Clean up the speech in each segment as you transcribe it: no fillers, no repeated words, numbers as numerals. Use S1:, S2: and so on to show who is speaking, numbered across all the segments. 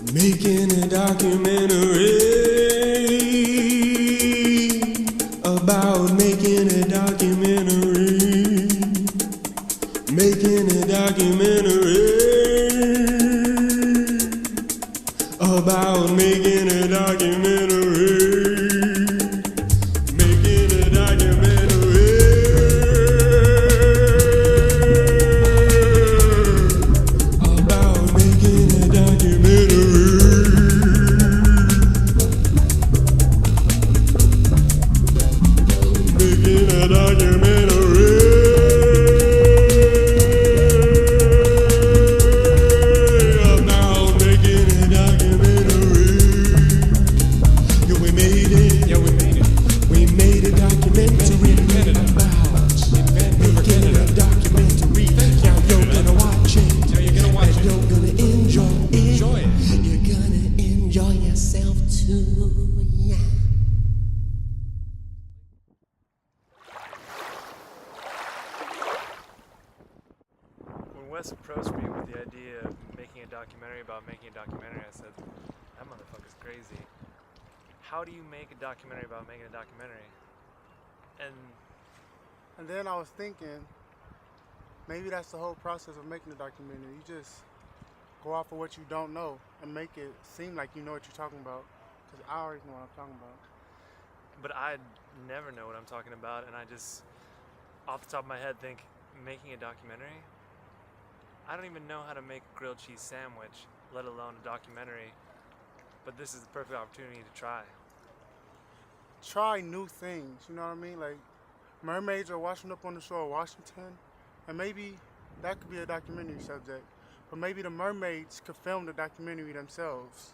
S1: Making a documentary about making a documentary. Making a documentary about making a documentary. Making a documentary about making a documentary. Making a documentary about making a documentary. Yeah, we made it. Yeah, we made it. We made a documentary about making a documentary. Now you're gonna watch it. Now you're gonna watch it. You're gonna enjoy it. Enjoy it. You're gonna enjoy yourself too. Yeah.
S2: When Wes approached me with the idea of making a documentary about making a documentary, I said, that motherfucker's crazy. How do you make a documentary about making a documentary?
S3: And then I was thinking, maybe that's the whole process of making a documentary. You just go off of what you don't know and make it seem like you know what you're talking about. Because I already know what I'm talking about.
S2: But I never know what I'm talking about, and I just, off the top of my head, think, making a documentary? I don't even know how to make a grilled cheese sandwich, let alone a documentary. But this is the perfect opportunity to try.
S3: Try new things, you know what I mean? Like, mermaids are washing up on the shore of Washington, and maybe that could be a documentary subject. But maybe the mermaids could film the documentary themselves.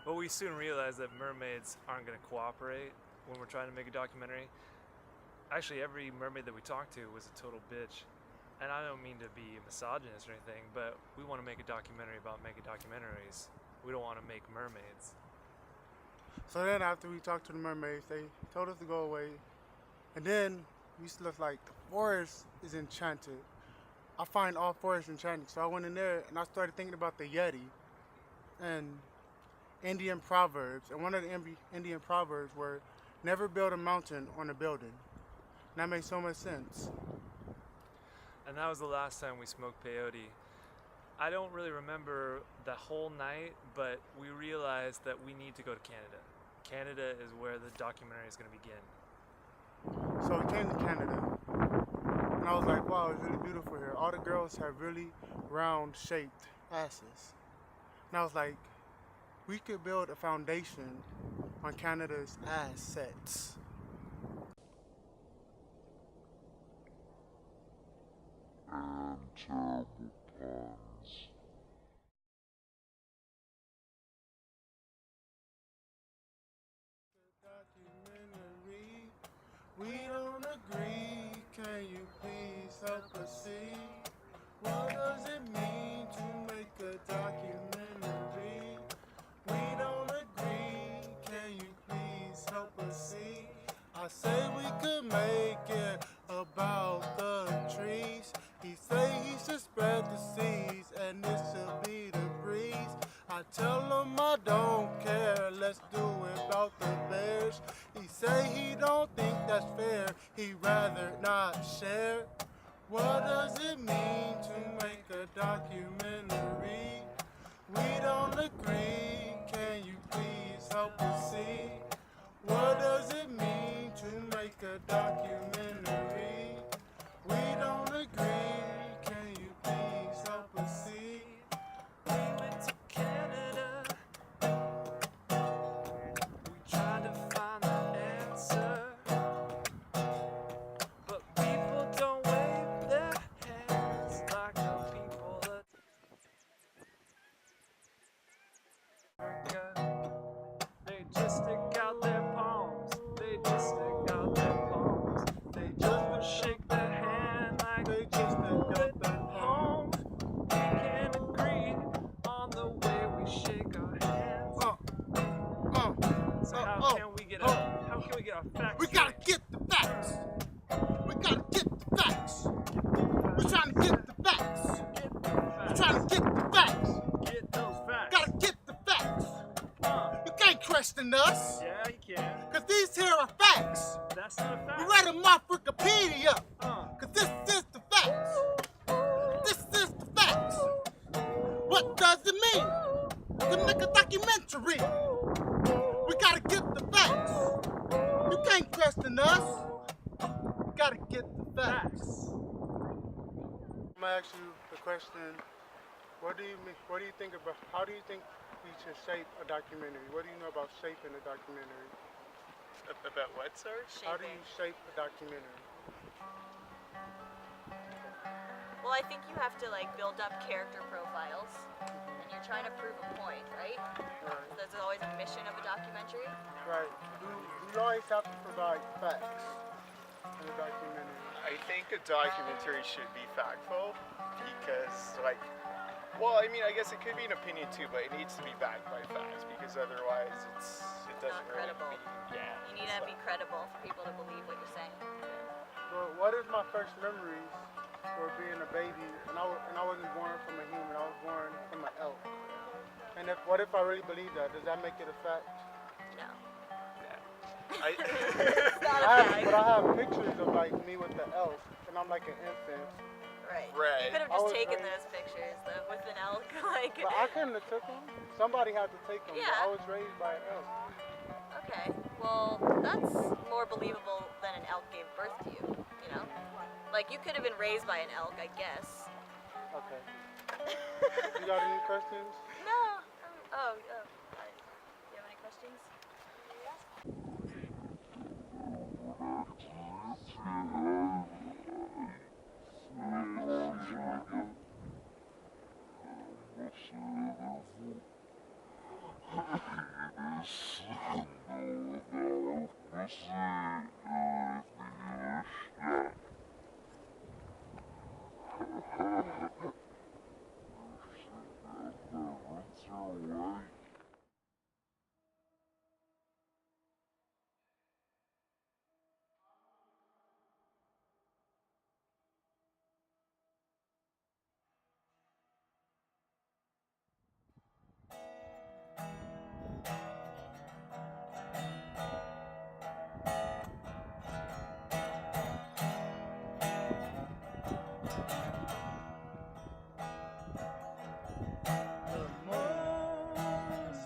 S2: But we soon realized that mermaids aren't going to cooperate when we're trying to make a documentary. Actually, every mermaid that we talked to was a total bitch. And I don't mean to be a misogynist or anything, but we want to make a documentary about making documentaries. We don't want to make mermaids.
S3: So then after we talked to the mermaids, they told us to go away. And then we looked like the forest is enchanted. I find all forests enchanting. So I went in there and I started thinking about the Yeti and Indian proverbs. And one of the Indian proverbs were, never build a mountain on a building. And that made so much sense.
S2: And that was the last time we smoked peyote. I don't really remember the whole night, but we realized that we need to go to Canada. Canada is where the documentary is going to begin.
S3: So we came to Canada, and I was like, wow, it's really beautiful here. All the girls have really round-shaped asses. And I was like, we could build a foundation on Canada's assets.
S4: Terrible puns.
S3: Documentary, we don't agree. Can you please help us see? What does it mean to make a documentary? We don't agree. Can you please help us see? I say we could make it about the trees. He say he should spread the seeds and this should be the breeze. I tell him I don't care, let's do it about the bears. He say he don't think that's fair, he'd rather not share. What does it mean to make a documentary? We don't agree, can you please help us see? What does it mean to make a documentary? We don't agree, can you please help us
S2: That's not a fact.
S3: Read them off Wikipedia, cause this is the facts. This is the facts. What does it mean to make a documentary? We gotta get the facts. You can't question us. You gotta get the facts. I'm gonna ask you the question. What do you think about? How do you think we should shape a documentary? What do you know about shaping a documentary?
S5: About what, sir?
S3: How do you shape a documentary?
S6: Well, I think you have to like build up character profiles, and you're trying to prove a point, right?
S3: Right.
S6: There's always a mission of a documentary.
S3: Right. You always have to provide facts in a documentary.
S5: I think a documentary should be factful because, like, well, I mean, I guess it could be an opinion too, but it needs to be backed by facts because otherwise it doesn't
S6: Not
S5: really
S6: credible.
S5: mean, yeah.
S6: You need to be credible for people to believe what you're saying.
S3: Well, what is my first memories for being a baby? And I wasn't born from a human. I was born from an elk. And what if I really believe that? Does that make it a fact?
S6: No.
S5: It's
S6: not a fact.
S3: But I have pictures of like me with the elk, and I'm like an infant.
S6: Right.
S5: Right.
S6: You could have
S3: I
S6: just
S3: was
S6: taken
S3: raised-
S6: those pictures though, with an elk. Like.
S3: But I couldn't have took them. Somebody had to take them.
S6: Yeah.
S3: But I was raised by an elk.
S6: Okay. Well, that's more believable than an elk gave birth to you. You know. Like you could have been raised by an elk, I guess.
S3: Okay. You got any questions?
S6: No. Oh. Do you have any questions?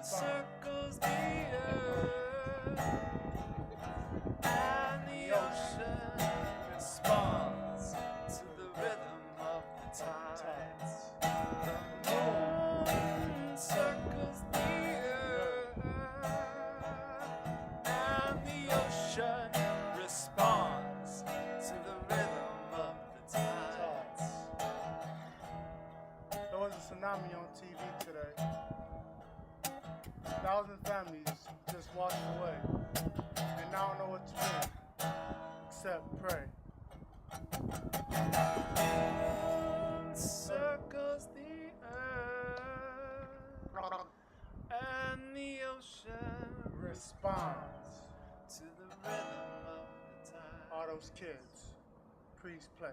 S1: Circles the earth and the ocean responds to the rhythm of the tides. The moon circles the earth and the ocean responds to the rhythm of the tides.
S3: There was a tsunami on TV today. 1,000 families just washed away. And I don't know what to do except pray.
S1: Circles the earth and the ocean
S3: Responds.
S1: to the rhythm of the tide.
S3: All those kids. Please play.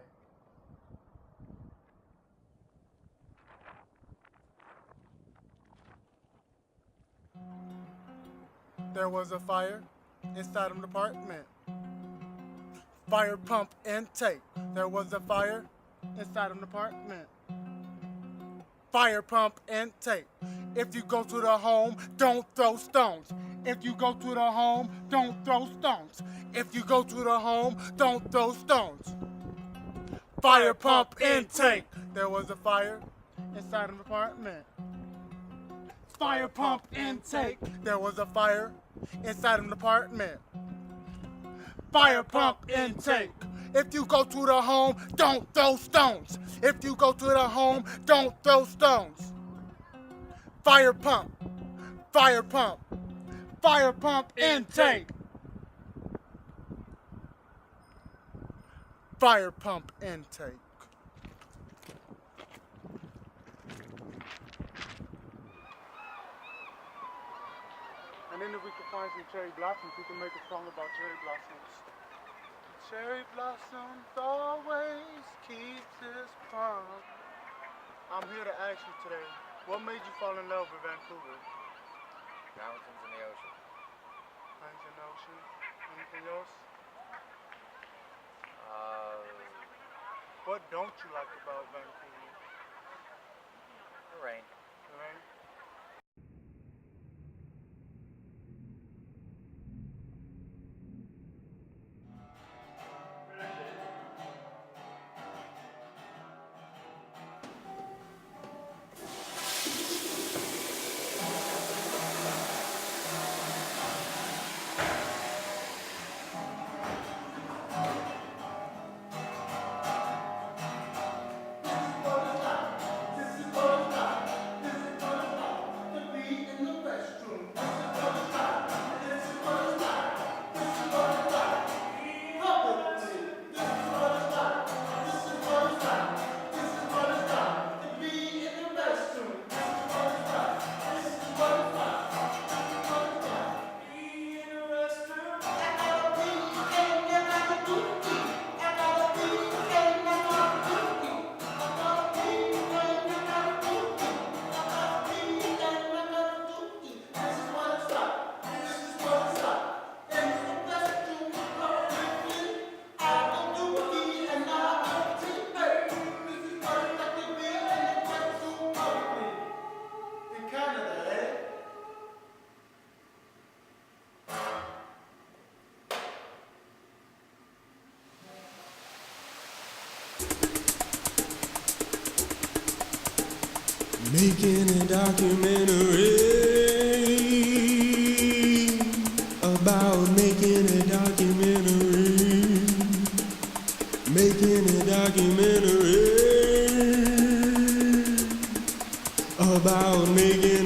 S3: There was a fire inside an apartment. Fire pump intake. There was a fire inside an apartment. Fire pump intake. If you go to the home, don't throw stones. If you go to the home, don't throw stones. If you go to the home, don't throw stones. Fire pump intake. There was a fire inside an apartment. Fire pump intake. There was a fire inside an apartment. Fire pump intake. If you go to the home, don't throw stones. If you go to the home, don't throw stones. Fire pump. Fire pump. Fire pump intake. Fire pump intake. And then if we can find some cherry blossoms, we can make a song about cherry blossoms. Cherry blossoms always keeps us plum. I'm here to ask you today, what made you fall in love with Vancouver?
S5: Mountains in the ocean.
S3: Mountains in the ocean. Anything else? What don't you like about Vancouver?
S7: The rain.
S3: Right?
S1: Making a documentary about making a documentary. Making a documentary about making